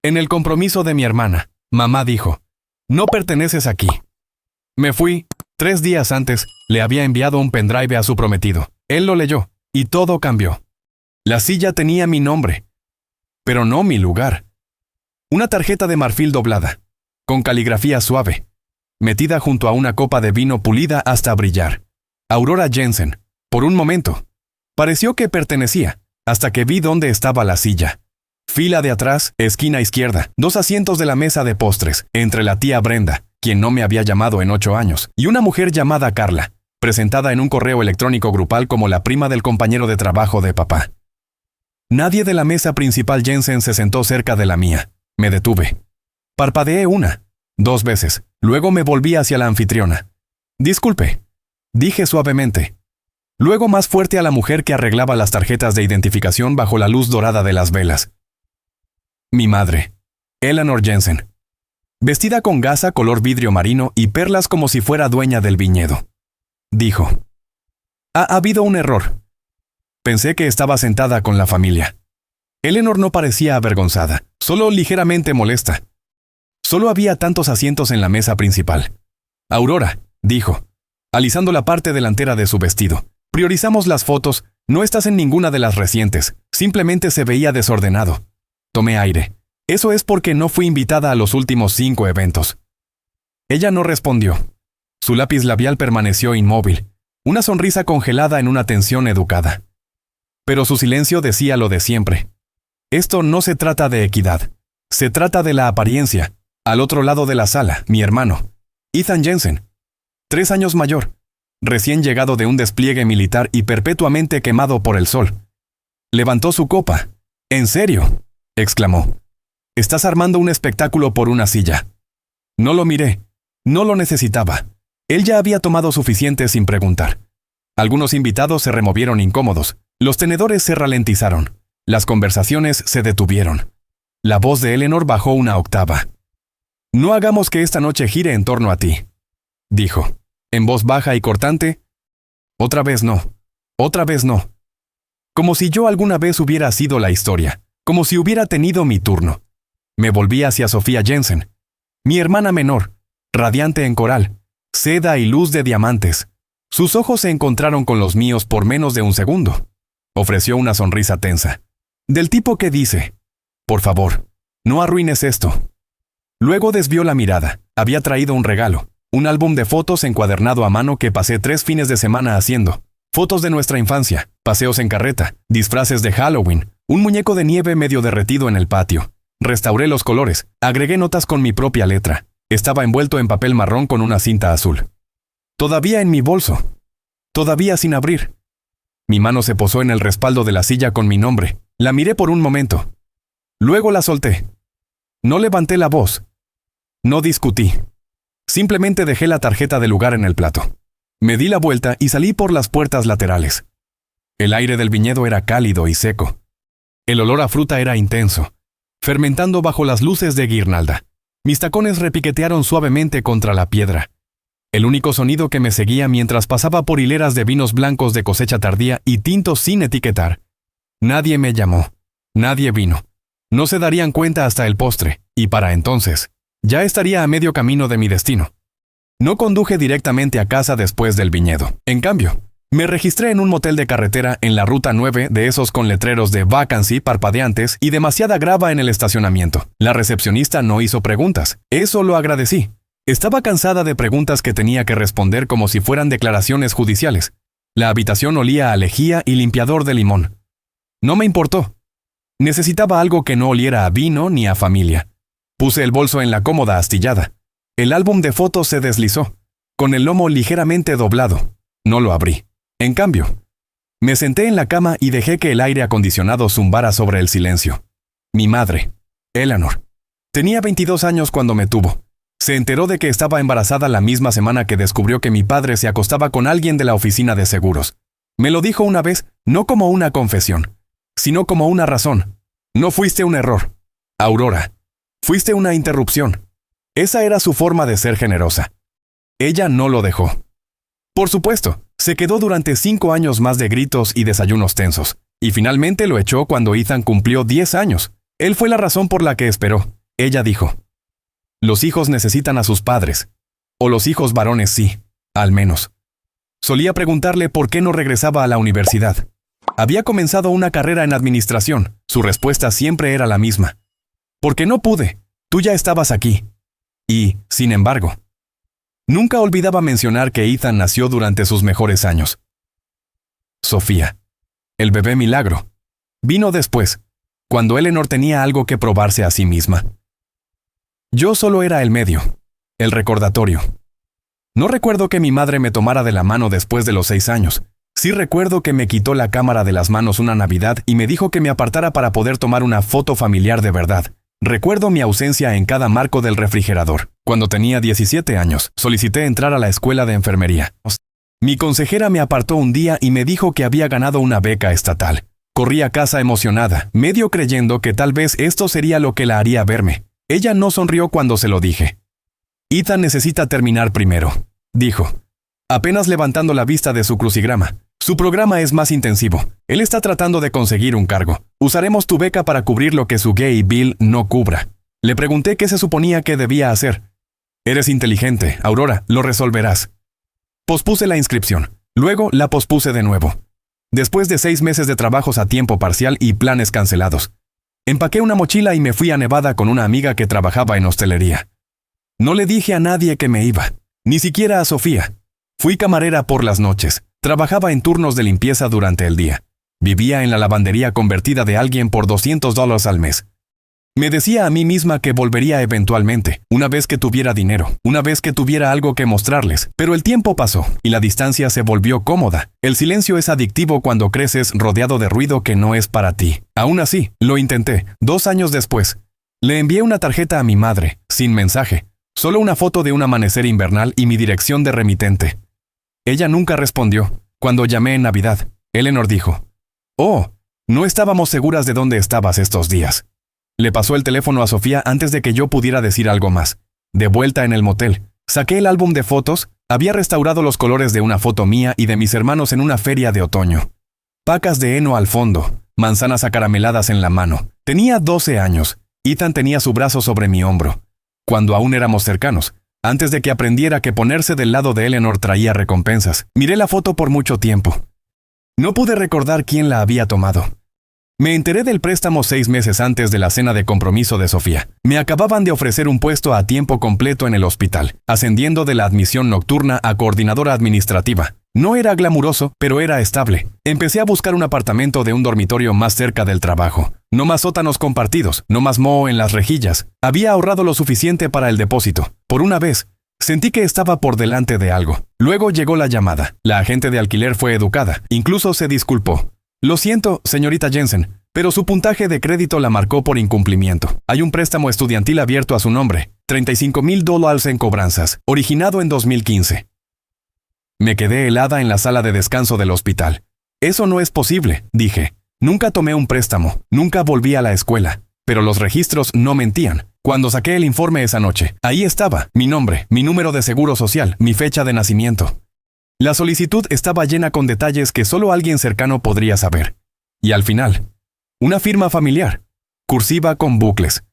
En el compromiso de mi hermana, mamá dijo, no perteneces aquí. Me fui. 3 días antes, le había enviado un pendrive a su prometido. Él lo leyó, y todo cambió. La silla tenía mi nombre, pero no mi lugar. Una tarjeta de marfil doblada, con caligrafía suave, metida junto a una copa de vino pulida hasta brillar. Aurora Jensen. Por un momento, pareció que pertenecía, hasta que vi dónde estaba la silla. Fila de atrás, esquina izquierda, 2 asientos de la mesa de postres, entre la tía Brenda, quien no me había llamado en 8 años, y una mujer llamada Carla, presentada en un correo electrónico grupal como la prima del compañero de trabajo de papá. Nadie de la mesa principal Jensen se sentó cerca de la mía. Me detuve. Parpadeé 1, 2 veces, luego me volví hacia la anfitriona. Disculpe, dije suavemente. Luego más fuerte a la mujer que arreglaba las tarjetas de identificación bajo la luz dorada de las velas. Mi madre, Eleanor Jensen, vestida con gasa color vidrio marino y perlas como si fuera dueña del viñedo. Dijo, ha habido un error. Pensé que estaba sentada con la familia. Eleanor no parecía avergonzada, solo ligeramente molesta. Solo había tantos asientos en la mesa principal. Aurora, dijo, alisando la parte delantera de su vestido. Priorizamos las fotos, no estás en ninguna de las recientes, simplemente se veía desordenado. Tomé aire. Eso es porque no fui invitada a los últimos 5 eventos. Ella no respondió. Su lápiz labial permaneció inmóvil, una sonrisa congelada en una tensión educada. Pero su silencio decía lo de siempre. Esto no se trata de equidad. Se trata de la apariencia. Al otro lado de la sala, mi hermano, Ethan Jensen, 3 años mayor, recién llegado de un despliegue militar y perpetuamente quemado por el sol. Levantó su copa. ¿En serio?, exclamó. Estás armando un espectáculo por una silla. No lo miré. No lo necesitaba. Él ya había tomado suficiente sin preguntar. Algunos invitados se removieron incómodos. Los tenedores se ralentizaron. Las conversaciones se detuvieron. La voz de Eleanor bajó 1 octava. No hagamos que esta noche gire en torno a ti, dijo, en voz baja y cortante. Otra vez no. Otra vez no. Como si yo alguna vez hubiera sido la historia. Como si hubiera tenido mi turno. Me volví hacia Sofía Jensen, mi hermana menor, radiante en coral, seda y luz de diamantes. Sus ojos se encontraron con los míos por menos de un segundo. Ofreció una sonrisa tensa. Del tipo que dice, por favor, no arruines esto. Luego desvió la mirada. Había traído un regalo, un álbum de fotos encuadernado a mano que pasé 3 fines de semana haciendo. Fotos de nuestra infancia, paseos en carreta, disfraces de Halloween, un muñeco de nieve medio derretido en el patio. Restauré los colores, agregué notas con mi propia letra. Estaba envuelto en papel marrón con una cinta azul. Todavía en mi bolso. Todavía sin abrir. Mi mano se posó en el respaldo de la silla con mi nombre. La miré por un momento. Luego la solté. No levanté la voz. No discutí. Simplemente dejé la tarjeta de lugar en el plato. Me di la vuelta y salí por las puertas laterales. El aire del viñedo era cálido y seco. El olor a fruta era intenso, fermentando bajo las luces de guirnalda. Mis tacones repiquetearon suavemente contra la piedra. El único sonido que me seguía mientras pasaba por hileras de vinos blancos de cosecha tardía y tintos sin etiquetar. Nadie me llamó. Nadie vino. No se darían cuenta hasta el postre, y para entonces, ya estaría a medio camino de mi destino. No conduje directamente a casa después del viñedo. En cambio, me registré en un motel de carretera en la ruta 9 de esos con letreros de vacancy parpadeantes y demasiada grava en el estacionamiento. La recepcionista no hizo preguntas. Eso lo agradecí. Estaba cansada de preguntas que tenía que responder como si fueran declaraciones judiciales. La habitación olía a lejía y limpiador de limón. No me importó. Necesitaba algo que no oliera a vino ni a familia. Puse el bolso en la cómoda astillada. El álbum de fotos se deslizó, con el lomo ligeramente doblado. No lo abrí. En cambio, me senté en la cama y dejé que el aire acondicionado zumbara sobre el silencio. Mi madre, Eleanor, tenía 22 años cuando me tuvo. Se enteró de que estaba embarazada la misma semana que descubrió que mi padre se acostaba con alguien de la oficina de seguros. Me lo dijo una vez, no como una confesión, sino como una razón. No fuiste un error, Aurora. Fuiste una interrupción. Esa era su forma de ser generosa. Ella no lo dejó. Por supuesto, se quedó durante 5 años más de gritos y desayunos tensos, y finalmente lo echó cuando Ethan cumplió 10 años. Él fue la razón por la que esperó. Ella dijo. Los hijos necesitan a sus padres. O los hijos varones sí, al menos. Solía preguntarle por qué no regresaba a la universidad. Había comenzado una carrera en administración. Su respuesta siempre era la misma. Porque no pude. Tú ya estabas aquí. Y, sin embargo, nunca olvidaba mencionar que Ethan nació durante sus mejores años. Sofía, el bebé milagro, vino después, cuando Eleanor tenía algo que probarse a sí misma. Yo solo era el medio, el recordatorio. No recuerdo que mi madre me tomara de la mano después de los 6 años. Sí recuerdo que me quitó la cámara de las manos una Navidad y me dijo que me apartara para poder tomar una foto familiar de verdad. Recuerdo mi ausencia en cada marco del refrigerador. Cuando tenía 17 años, solicité entrar a la escuela de enfermería. Mi consejera me apartó un día y me dijo que había ganado una beca estatal. Corrí a casa emocionada, medio creyendo que tal vez esto sería lo que la haría verme. Ella no sonrió cuando se lo dije. Ethan necesita terminar primero, dijo, apenas levantando la vista de su crucigrama. Su programa es más intensivo. Él está tratando de conseguir un cargo. Usaremos tu beca para cubrir lo que su gay bill no cubra. Le pregunté qué se suponía que debía hacer. Eres inteligente, Aurora, lo resolverás. Pospuse la inscripción. Luego la pospuse de nuevo. Después de 6 meses de trabajos a tiempo parcial y planes cancelados. Empaqué una mochila y me fui a Nevada con una amiga que trabajaba en hostelería. No le dije a nadie que me iba, ni siquiera a Sofía. Fui camarera por las noches. Trabajaba en turnos de limpieza durante el día. Vivía en la lavandería convertida de alguien por $200 al mes. Me decía a mí misma que volvería eventualmente, una vez que tuviera dinero, una vez que tuviera algo que mostrarles. Pero el tiempo pasó, y la distancia se volvió cómoda. El silencio es adictivo cuando creces rodeado de ruido que no es para ti. Aún así, lo intenté. 2 años después, le envié una tarjeta a mi madre, sin mensaje. Solo una foto de un amanecer invernal y mi dirección de remitente. Ella nunca respondió. Cuando llamé en Navidad, Eleanor dijo, «Oh, no estábamos seguras de dónde estabas estos días». Le pasó el teléfono a Sofía antes de que yo pudiera decir algo más. De vuelta en el motel, saqué el álbum de fotos. Había restaurado los colores de una foto mía y de mis hermanos en una feria de otoño. Pacas de heno al fondo, manzanas acarameladas en la mano. Tenía 12 años. Ethan tenía su brazo sobre mi hombro. Cuando aún éramos cercanos, antes de que aprendiera que ponerse del lado de Eleanor traía recompensas, miré la foto por mucho tiempo. No pude recordar quién la había tomado. Me enteré del préstamo 6 meses antes de la cena de compromiso de Sofía. Me acababan de ofrecer un puesto a tiempo completo en el hospital, ascendiendo de la admisión nocturna a coordinadora administrativa. No era glamuroso, pero era estable. Empecé a buscar un apartamento de un dormitorio más cerca del trabajo. No más sótanos compartidos, no más moho en las rejillas. Había ahorrado lo suficiente para el depósito. Por una vez, sentí que estaba por delante de algo. Luego llegó la llamada. La agente de alquiler fue educada. Incluso se disculpó. Lo siento, señorita Jensen, pero su puntaje de crédito la marcó por incumplimiento. Hay un préstamo estudiantil abierto a su nombre. $35,000 en cobranzas, originado en 2015. Me quedé helada en la sala de descanso del hospital. Eso no es posible, dije. Nunca tomé un préstamo, nunca volví a la escuela. Pero los registros no mentían. Cuando saqué el informe esa noche, ahí estaba, mi nombre, mi número de seguro social, mi fecha de nacimiento. La solicitud estaba llena con detalles que solo alguien cercano podría saber. Y al final, una firma familiar, cursiva con bucles.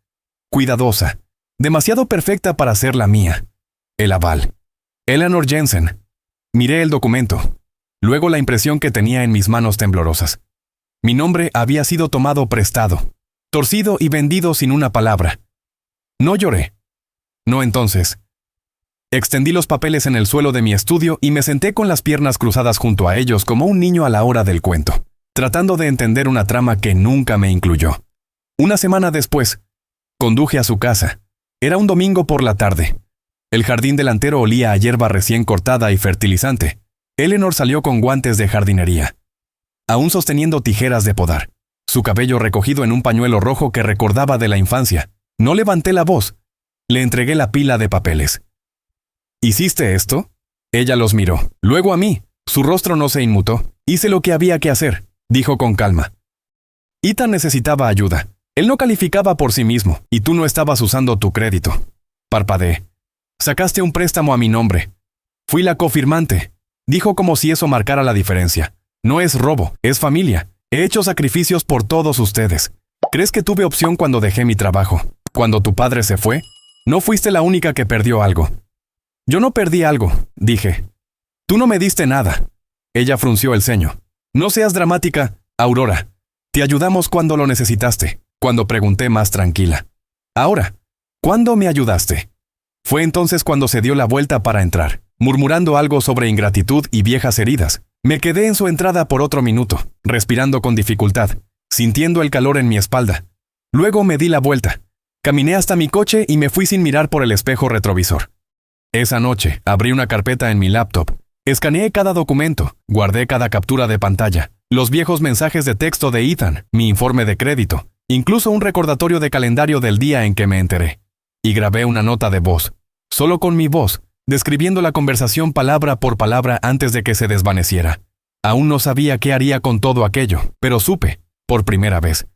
Cuidadosa, demasiado perfecta para ser la mía. El aval. Eleanor Jensen. Miré el documento. Luego la impresión que tenía en mis manos temblorosas. Mi nombre había sido tomado prestado, torcido y vendido sin una palabra. No lloré. No entonces. Extendí los papeles en el suelo de mi estudio y me senté con las piernas cruzadas junto a ellos como un niño a la hora del cuento, tratando de entender una trama que nunca me incluyó. Una semana después, conduje a su casa. Era un domingo por la tarde. El jardín delantero olía a hierba recién cortada y fertilizante. Eleanor salió con guantes de jardinería, aún sosteniendo tijeras de podar, su cabello recogido en un pañuelo rojo que recordaba de la infancia. No levanté la voz. Le entregué la pila de papeles. ¿Hiciste esto? Ella los miró. Luego a mí. Su rostro no se inmutó. Hice lo que había que hacer, dijo con calma. Ethan necesitaba ayuda. Él no calificaba por sí mismo, y tú no estabas usando tu crédito. Parpadeé. Sacaste un préstamo a mi nombre. Fui la cofirmante, dijo como si eso marcara la diferencia. No es robo, es familia. He hecho sacrificios por todos ustedes. ¿Crees que tuve opción cuando dejé mi trabajo? Cuando tu padre se fue, no fuiste la única que perdió algo. Yo no perdí algo, dije. Tú no me diste nada. Ella frunció el ceño. No seas dramática, Aurora. Te ayudamos cuando lo necesitaste, cuando pregunté más tranquila. Ahora, ¿cuándo me ayudaste? Fue entonces cuando se dio la vuelta para entrar, murmurando algo sobre ingratitud y viejas heridas. Me quedé en su entrada por otro minuto, respirando con dificultad, sintiendo el calor en mi espalda. Luego me di la vuelta. Caminé hasta mi coche y me fui sin mirar por el espejo retrovisor. Esa noche, abrí una carpeta en mi laptop. Escaneé cada documento, guardé cada captura de pantalla, los viejos mensajes de texto de Ethan, mi informe de crédito, incluso un recordatorio de calendario del día en que me enteré. Y grabé una nota de voz, solo con mi voz, describiendo la conversación palabra por palabra antes de que se desvaneciera. Aún no sabía qué haría con todo aquello, pero supe, por primera vez,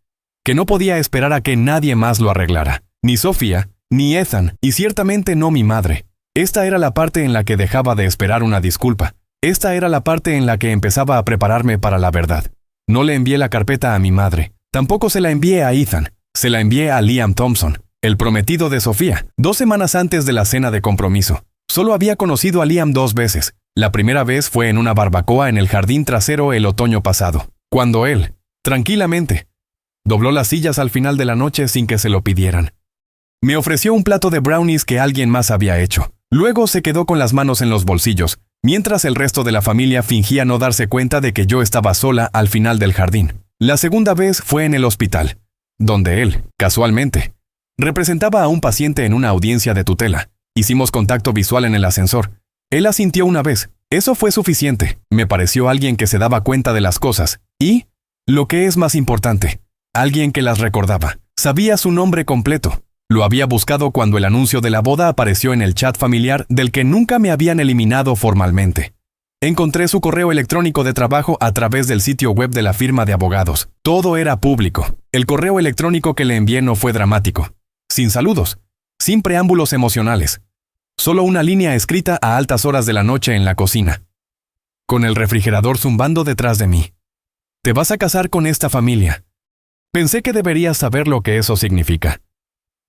que no podía esperar a que nadie más lo arreglara. Ni Sofía, ni Ethan, y ciertamente no mi madre. Esta era la parte en la que dejaba de esperar una disculpa. Esta era la parte en la que empezaba a prepararme para la verdad. No le envié la carpeta a mi madre. Tampoco se la envié a Ethan. Se la envié a Liam Thompson, el prometido de Sofía, 2 semanas antes de la cena de compromiso. Solo había conocido a Liam 2 veces. La primera vez fue en una barbacoa en el jardín trasero el otoño pasado, cuando él, tranquilamente, dobló las sillas al final de la noche sin que se lo pidieran. Me ofreció un plato de brownies que alguien más había hecho. Luego se quedó con las manos en los bolsillos, mientras el resto de la familia fingía no darse cuenta de que yo estaba sola al final del jardín. La segunda vez fue en el hospital, donde él, casualmente, representaba a un paciente en una audiencia de tutela. Hicimos contacto visual en el ascensor. Él asintió una vez. Eso fue suficiente. Me pareció alguien que se daba cuenta de las cosas. Y, lo que es más importante, alguien que las recordaba. Sabía su nombre completo. Lo había buscado cuando el anuncio de la boda apareció en el chat familiar del que nunca me habían eliminado formalmente. Encontré su correo electrónico de trabajo a través del sitio web de la firma de abogados. Todo era público. El correo electrónico que le envié no fue dramático. Sin saludos. Sin preámbulos emocionales. Solo una línea escrita a altas horas de la noche en la cocina. Con el refrigerador zumbando detrás de mí. Te vas a casar con esta familia. Pensé que deberías saber lo que eso significa.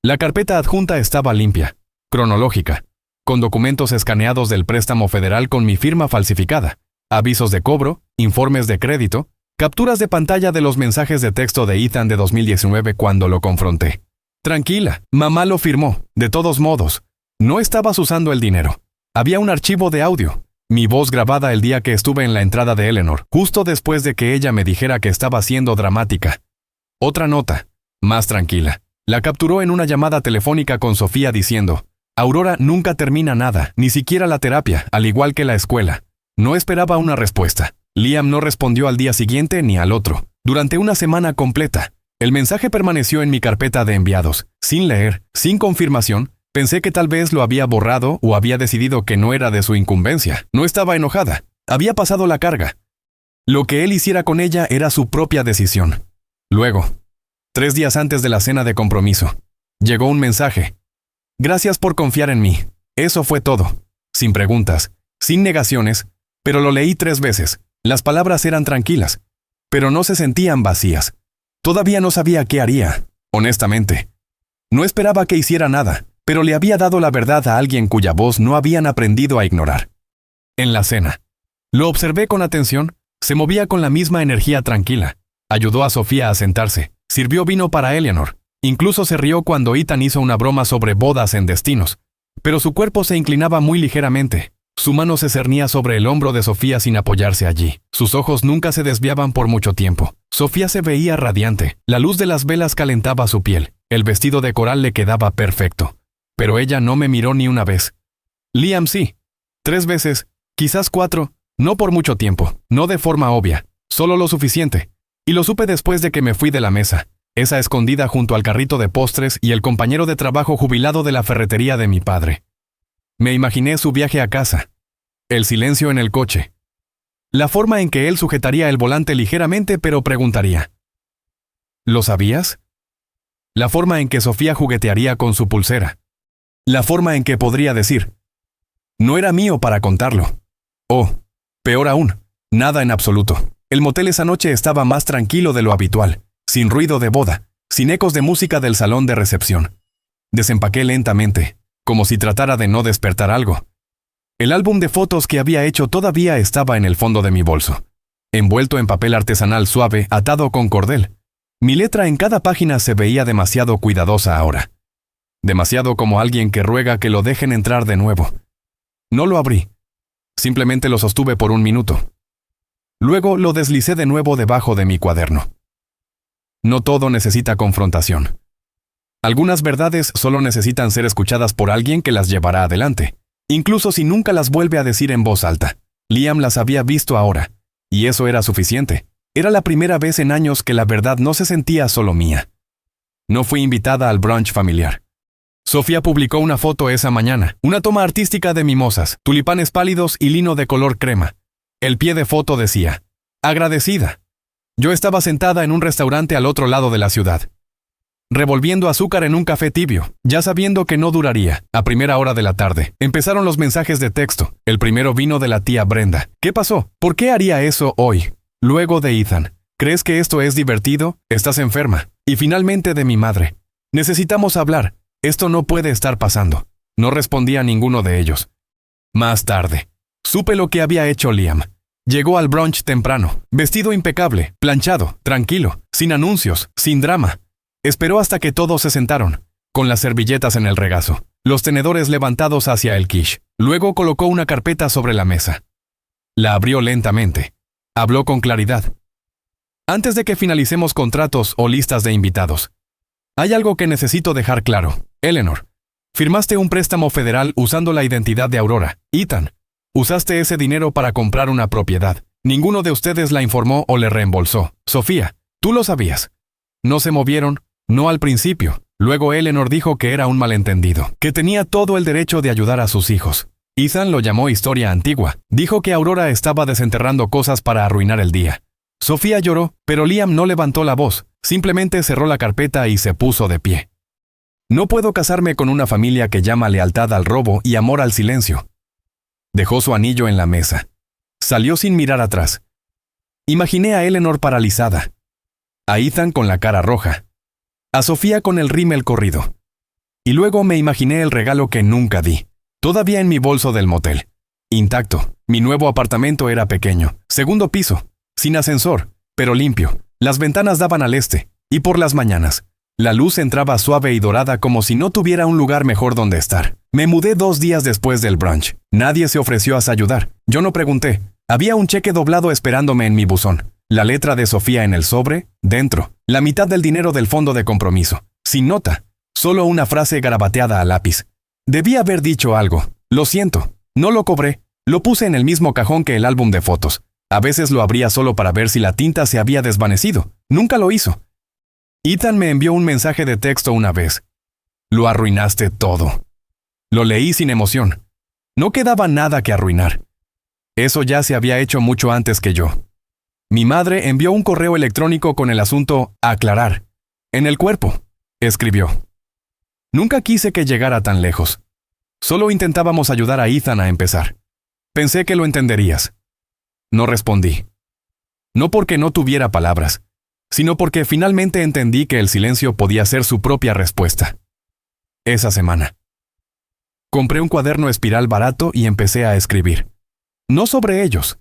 La carpeta adjunta estaba limpia, cronológica, con documentos escaneados del préstamo federal con mi firma falsificada, avisos de cobro, informes de crédito, capturas de pantalla de los mensajes de texto de Ethan de 2019 cuando lo confronté. Tranquila, mamá lo firmó, de todos modos. No estabas usando el dinero. Había un archivo de audio, mi voz grabada el día que estuve en la entrada de Eleanor, justo después de que ella me dijera que estaba siendo dramática. Otra nota, más tranquila. La capturó en una llamada telefónica con Sofía diciendo, Aurora nunca termina nada, ni siquiera la terapia, al igual que la escuela. No esperaba una respuesta. Liam no respondió al día siguiente ni al otro. Durante una semana completa, el mensaje permaneció en mi carpeta de enviados. Sin leer, sin confirmación, pensé que tal vez lo había borrado o había decidido que no era de su incumbencia. No estaba enojada. Había pasado la carga. Lo que él hiciera con ella era su propia decisión. Luego, 3 días antes de la cena de compromiso, llegó un mensaje. Gracias por confiar en mí. Eso fue todo. Sin preguntas, sin negaciones, pero lo leí 3 veces. Las palabras eran tranquilas, pero no se sentían vacías. Todavía no sabía qué haría, honestamente. No esperaba que hiciera nada, pero le había dado la verdad a alguien cuya voz no habían aprendido a ignorar. En la cena, lo observé con atención. Se movía con la misma energía tranquila. Ayudó a Sofía a sentarse. Sirvió vino para Eleanor. Incluso se rió cuando Ethan hizo una broma sobre bodas en destinos. Pero su cuerpo se inclinaba muy ligeramente. Su mano se cernía sobre el hombro de Sofía sin apoyarse allí. Sus ojos nunca se desviaban por mucho tiempo. Sofía se veía radiante. La luz de las velas calentaba su piel. El vestido de coral le quedaba perfecto. Pero ella no me miró ni una vez. Liam sí. 3 veces, quizás 4, no por mucho tiempo, no de forma obvia, solo lo suficiente. Y lo supe después de que me fui de la mesa, esa escondida junto al carrito de postres y el compañero de trabajo jubilado de la ferretería de mi padre. Me imaginé su viaje a casa, el silencio en el coche, la forma en que él sujetaría el volante ligeramente pero preguntaría, ¿lo sabías? La forma en que Sofía juguetearía con su pulsera, la forma en que podría decir, no era mío para contarlo. O, peor aún, nada en absoluto. El motel esa noche estaba más tranquilo de lo habitual, sin ruido de boda, sin sin ecos de música del salón de recepción. Desempaqué lentamente, como si tratara de no despertar algo. El álbum de fotos que había hecho todavía estaba en el fondo de mi bolso, envuelto en papel artesanal suave, atado con cordel. Mi letra en cada página se veía demasiado cuidadosa ahora. Demasiado como alguien que ruega que lo dejen entrar de nuevo. No lo abrí. Simplemente lo sostuve por un minuto. Luego lo deslicé de nuevo debajo de mi cuaderno. No todo necesita confrontación. Algunas verdades solo necesitan ser escuchadas por alguien que las llevará adelante, incluso si nunca las vuelve a decir en voz alta. Liam las había visto ahora, y eso era suficiente. Era la primera vez en años que la verdad no se sentía solo mía. No fui invitada al brunch familiar. Sofía publicó una foto esa mañana, una toma artística de mimosas, tulipanes pálidos y lino de color crema. El pie de foto decía, agradecida. Yo estaba sentada en un restaurante al otro lado de la ciudad, revolviendo azúcar en un café tibio, ya sabiendo que no duraría. A primera hora de la tarde, empezaron los mensajes de texto. El primero vino de la tía Brenda. ¿Qué pasó? ¿Por qué haría eso hoy? Luego de Ethan. ¿Crees que esto es divertido? Estás enferma. Y finalmente de mi madre. Necesitamos hablar. Esto no puede estar pasando. No respondía a ninguno de ellos. Más tarde, supe lo que había hecho Liam. Llegó al brunch temprano, vestido impecable, planchado, tranquilo, sin anuncios, sin drama. Esperó hasta que todos se sentaron, con las servilletas en el regazo, los tenedores levantados hacia el quiche. Luego colocó una carpeta sobre la mesa. La abrió lentamente. Habló con claridad. Antes de que finalicemos contratos o listas de invitados, hay algo que necesito dejar claro. Eleanor, firmaste un préstamo federal usando la identidad de Aurora. Ethan, usaste ese dinero para comprar una propiedad. Ninguno de ustedes la informó o le reembolsó. Sofía, tú lo sabías. No se movieron, no al principio. Luego Eleanor dijo que era un malentendido, que tenía todo el derecho de ayudar a sus hijos. Ethan lo llamó historia antigua. Dijo que Aurora estaba desenterrando cosas para arruinar el día. Sofía lloró, pero Liam no levantó la voz. Simplemente cerró la carpeta y se puso de pie. No puedo casarme con una familia que llama lealtad al robo y amor al silencio. Dejó su anillo en la mesa. Salió sin mirar atrás. Imaginé a Eleanor paralizada, a Ethan con la cara roja, a Sofía con el rímel corrido. Y luego me imaginé el regalo que nunca di, todavía en mi bolso del motel. Intacto. Mi nuevo apartamento era pequeño, segundo piso, sin ascensor, pero limpio. Las ventanas daban al este, y por las mañanas, la luz entraba suave y dorada como si no tuviera un lugar mejor donde estar. Me mudé 2 días después del brunch. Nadie se ofreció a ayudar. Yo no pregunté. Había un cheque doblado esperándome en mi buzón. La letra de Sofía en el sobre, dentro. La mitad del dinero del fondo de compromiso. Sin nota. Solo una frase garabateada a lápiz. Debí haber dicho algo. Lo siento. No lo cobré. Lo puse en el mismo cajón que el álbum de fotos. A veces lo abría solo para ver si la tinta se había desvanecido. Nunca lo hizo. Ethan me envió un mensaje de texto una vez. Lo arruinaste todo. Lo leí sin emoción. No quedaba nada que arruinar. Eso ya se había hecho mucho antes que yo. Mi madre envió un correo electrónico con el asunto aclarar. En el cuerpo, escribió. Nunca quise que llegara tan lejos. Solo intentábamos ayudar a Ethan a empezar. Pensé que lo entenderías. No respondí. No porque no tuviera palabras, sino porque finalmente entendí que el silencio podía ser su propia respuesta. Esa semana. Compré un cuaderno espiral barato y empecé a escribir. No sobre ellos,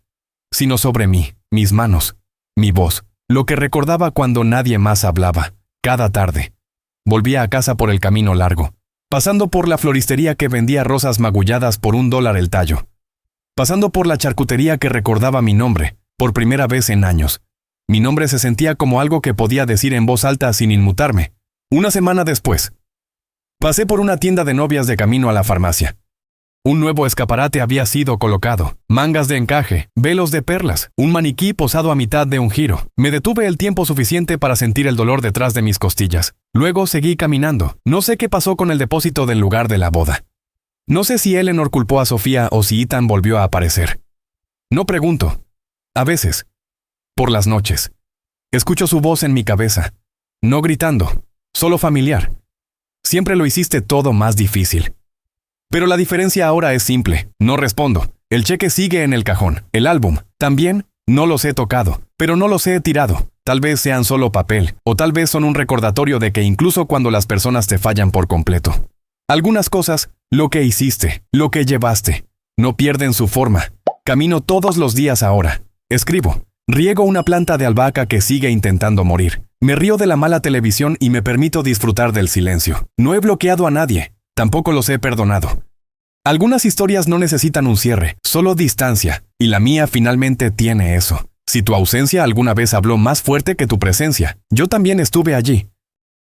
sino sobre mí, mis manos, mi voz, lo que recordaba cuando nadie más hablaba. Cada tarde. Volvía a casa por el camino largo, pasando por la floristería que vendía rosas magulladas por $1 el tallo. Pasando por la charcutería que recordaba mi nombre, por primera vez en años. Mi nombre se sentía como algo que podía decir en voz alta sin inmutarme. Una semana después, pasé por una tienda de novias de camino a la farmacia. Un nuevo escaparate había sido colocado, mangas de encaje, velos de perlas, un maniquí posado a mitad de un giro. Me detuve el tiempo suficiente para sentir el dolor detrás de mis costillas. Luego seguí caminando. No sé qué pasó con el depósito del lugar de la boda. No sé si Eleanor culpó a Sofía o si Ethan volvió a aparecer. No pregunto. A veces. Por las noches. Escucho su voz en mi cabeza. No gritando, solo familiar. Siempre lo hiciste todo más difícil. Pero la diferencia ahora es simple. No respondo. El cheque sigue en el cajón. El álbum, también, no los he tocado, pero no los he tirado. Tal vez sean solo papel, o tal vez son un recordatorio de que incluso cuando las personas te fallan por completo, algunas cosas, lo que hiciste, lo que llevaste, no pierden su forma. Camino todos los días ahora. Escribo. Riego una planta de albahaca que sigue intentando morir. Me río de la mala televisión y me permito disfrutar del silencio. No he bloqueado a nadie. Tampoco los he perdonado. Algunas historias no necesitan un cierre, solo distancia, y la mía finalmente tiene eso. Si tu ausencia alguna vez habló más fuerte que tu presencia, yo también estuve allí.